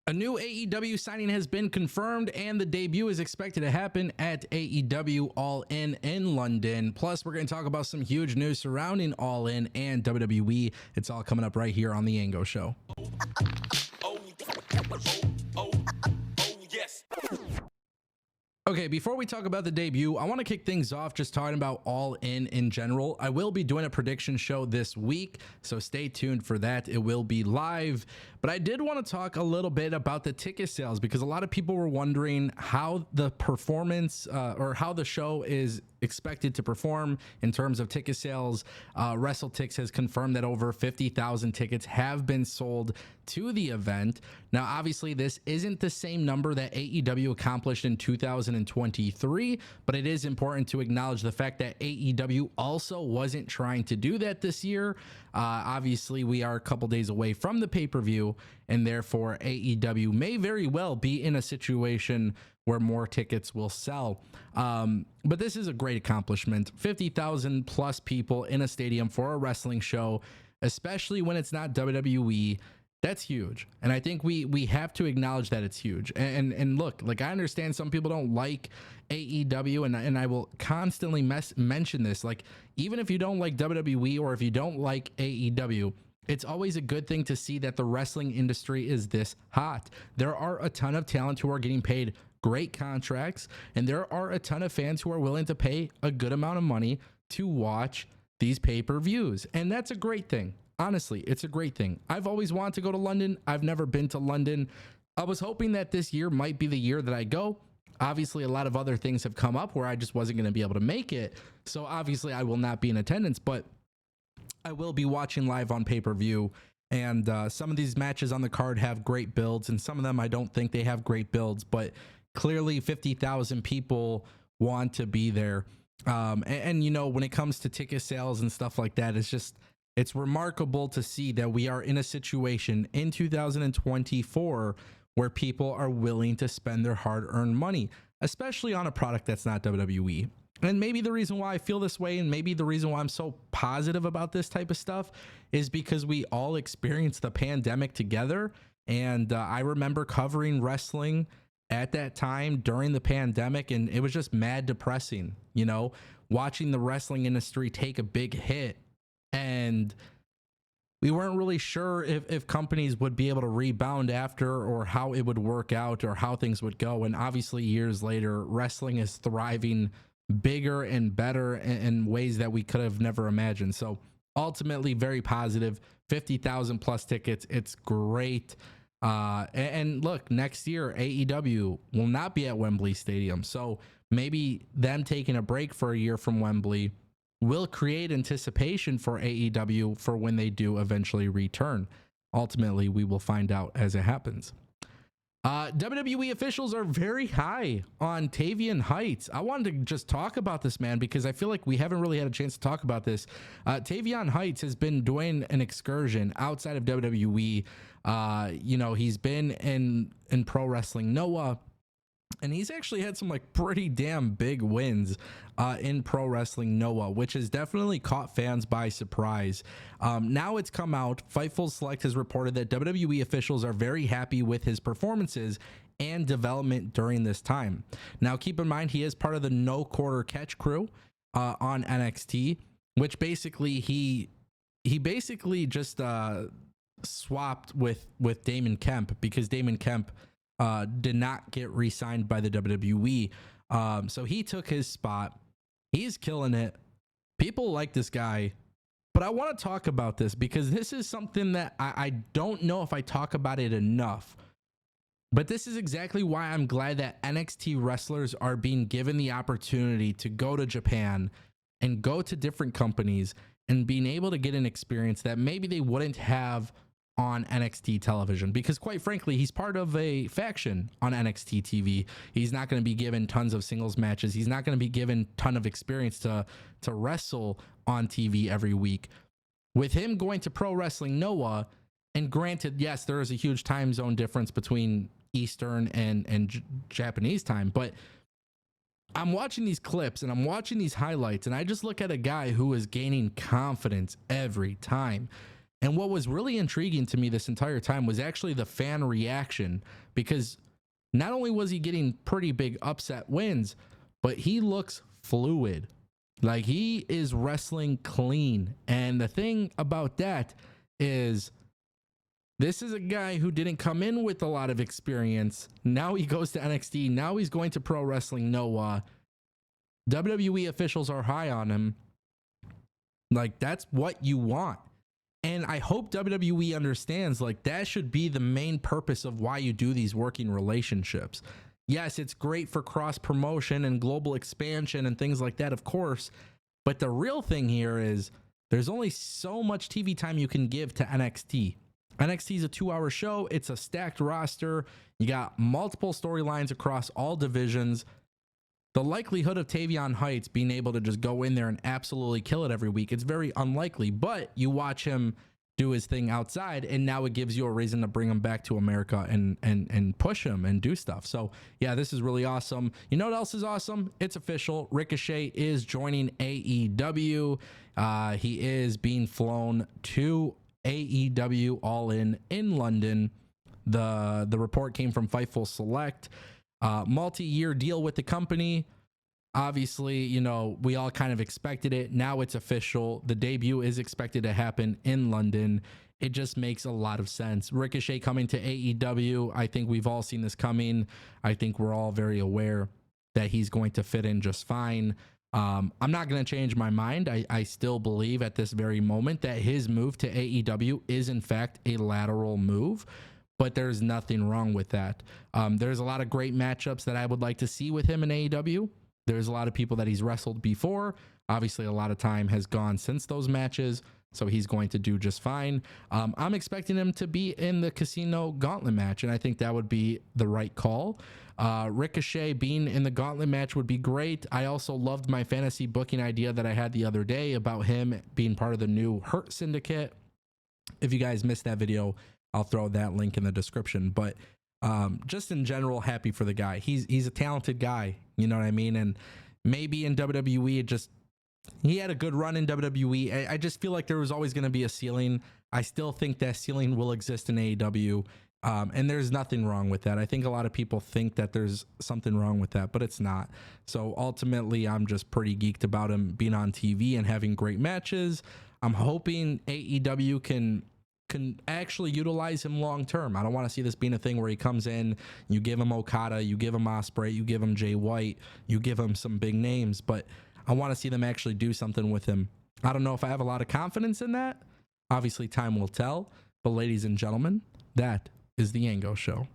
A new AEW signing has been confirmed, and the debut is expected to happen at AEW All In London. Plus, we're going to talk about some huge news surrounding All In and WWE. It's all coming up right here on the Ango Show. Yes. Okay, before we talk about the debut, I want to kick things off just talking about All In general. I will be doing a prediction show this week, so stay tuned for that. It will be live. But I did want to talk a little bit about the ticket sales because a lot of people were wondering how the performance or how the show is expected to perform in terms of ticket sales. WrestleTix has confirmed that over 50,000 tickets have been sold to the event. Now, obviously, this isn't the same number that AEW accomplished in 2023, but it is important to acknowledge the fact that AEW also wasn't trying to do that this year. Obviously, we are a couple days away from the pay-per-view, and therefore AEW may very well be in a situation where more tickets will sell. But this is a great accomplishment. 50,000 plus people in a stadium for a wrestling show, especially when it's not WWE. That's huge. And I think we have to acknowledge that it's huge. And look, like, I understand some people don't like AEW, and I will constantly mention this. Like, even if you don't like WWE or if you don't like AEW, it's always a good thing to see that the wrestling industry is this hot. There are a ton of talent who are getting paid great contracts, and there are a ton of fans who are willing to pay a good amount of money to watch these pay-per-views. And that's a great thing. Honestly, it's a great thing. I've always wanted to go to London. I've never been to London. I was hoping that this year might be the year that I go. Obviously, a lot of other things have come up where I just wasn't going to be able to make it. So obviously, I will not be in attendance, but I will be watching live on pay-per-view. And some of these matches on the card have great builds, and some of them I don't think they have great builds, but clearly 50,000 people want to be there. And you know, when it comes to ticket sales and stuff like that, it's remarkable to see that we are in a situation in 2024 where people are willing to spend their hard-earned money, especially on a product that's not WWE. And maybe the reason why I feel this way, and maybe the reason why I'm so positive about this type of stuff, is because we all experienced the pandemic together. And I remember covering wrestling at that time during the pandemic, and it was just mad depressing, you know, watching the wrestling industry take a big hit. And we weren't really sure if companies would be able to rebound after, or how it would work out, or how things would go. And obviously, years later, wrestling is thriving bigger and better in ways that we could have never imagined. So ultimately, very positive. 50,000 plus tickets. It's great. And look, next year, AEW will not be at Wembley Stadium. So maybe them taking a break for a year from Wembley will create anticipation for AEW for when they do eventually return. Ultimately, we will find out as it happens. WWE officials are very high on Tavian Heights. I wanted to just talk about this, man, because I feel like we haven't really had a chance to talk about this. Tavian Heights has been doing an excursion outside of WWE. You know, he's been in Pro Wrestling Noah, and he's actually had some like pretty damn big wins in Pro Wrestling Noah, which has definitely caught fans by surprise. Now it's come out, Fightful Select has reported that WWE officials are very happy with his performances and development during this time. Now, keep in mind, he is part of the No Quarter Catch crew on NXT, which basically he basically just swapped with Damon Kemp, because Damon Kemp did not get re-signed by the WWE. So he took his spot. He's killing it. People like this guy. But I want to talk about this because this is something that I don't know if I talk about it enough. But this is exactly why I'm glad that NXT wrestlers are being given the opportunity to go to Japan and go to different companies and being able to get an experience that maybe they wouldn't have on NXT television, because quite frankly, he's part of a faction on NXT TV. He's not going to be given tons of singles matches. He's not going to be given a ton of experience to wrestle on TV every week. With him going to Pro Wrestling Noah, and granted, yes, there is a huge time zone difference between Eastern and Japanese time, but I'm watching these clips and I'm watching these highlights, and I just look at a guy who is gaining confidence every time. And what was really intriguing to me this entire time was actually the fan reaction, because not only was he getting pretty big upset wins, but he looks fluid. Like, he is wrestling clean. And the thing about that is, this is a guy who didn't come in with a lot of experience. Now he goes to NXT. Now he's going to Pro Wrestling Noah. WWE officials are high on him. Like, that's what you want. And I hope WWE understands, like, that should be the main purpose of why you do these working relationships. Yes, it's great for cross promotion and global expansion and things like that, of course. But the real thing here is there's only so much TV time you can give to NXT. NXT is a 2-hour show. It's a stacked roster. You got multiple storylines across all divisions. The likelihood of Tavion Heights being able to just go in there and absolutely kill it every week, it's very unlikely. But you watch him do his thing outside, and now it gives you a reason to bring him back to America and push him and do stuff. So yeah, this is really awesome. You know what else is awesome? It's official. Ricochet is joining AEW. He is being flown to AEW All In London. The report came from Fightful Select. Multi-year deal with the company. Obviously, you know, we all kind of expected it. Now it's official. The debut is expected to happen in London. It just makes a lot of sense. Ricochet coming to AEW. I think we've all seen this coming. I think we're all very aware that he's going to fit in just fine. I'm not going to change my mind. I still believe at this very moment that his move to AEW is in fact a lateral move, but there's nothing wrong with that. There's a lot of great matchups that I would like to see with him in AEW. There's a lot of people that he's wrestled before. Obviously, a lot of time has gone since those matches, so he's going to do just fine. I'm expecting him to be in the Casino Gauntlet match, and I think that would be the right call. Ricochet being in the Gauntlet match would be great. I also loved my fantasy booking idea that I had the other day about him being part of the new Hurt Syndicate. If you guys missed that video, I'll throw that link in the description. But just in general, happy for the guy. He's a talented guy, you know what I mean? And maybe in WWE, he had a good run in WWE. I just feel like there was always going to be a ceiling. I still think that ceiling will exist in AEW. And there's nothing wrong with that. I think a lot of people think that there's something wrong with that, but it's not. So ultimately, I'm just pretty geeked about him being on TV and having great matches. I'm hoping AEW can actually utilize him long term. I don't want to see this being a thing where he comes in, you give him Okada, you give him Ospreay, you give him Jay White, you give him some big names, but I want to see them actually do something with him. I don't know if I have a lot of confidence in that. Obviously, time will tell. But ladies and gentlemen, that is the Ango Show.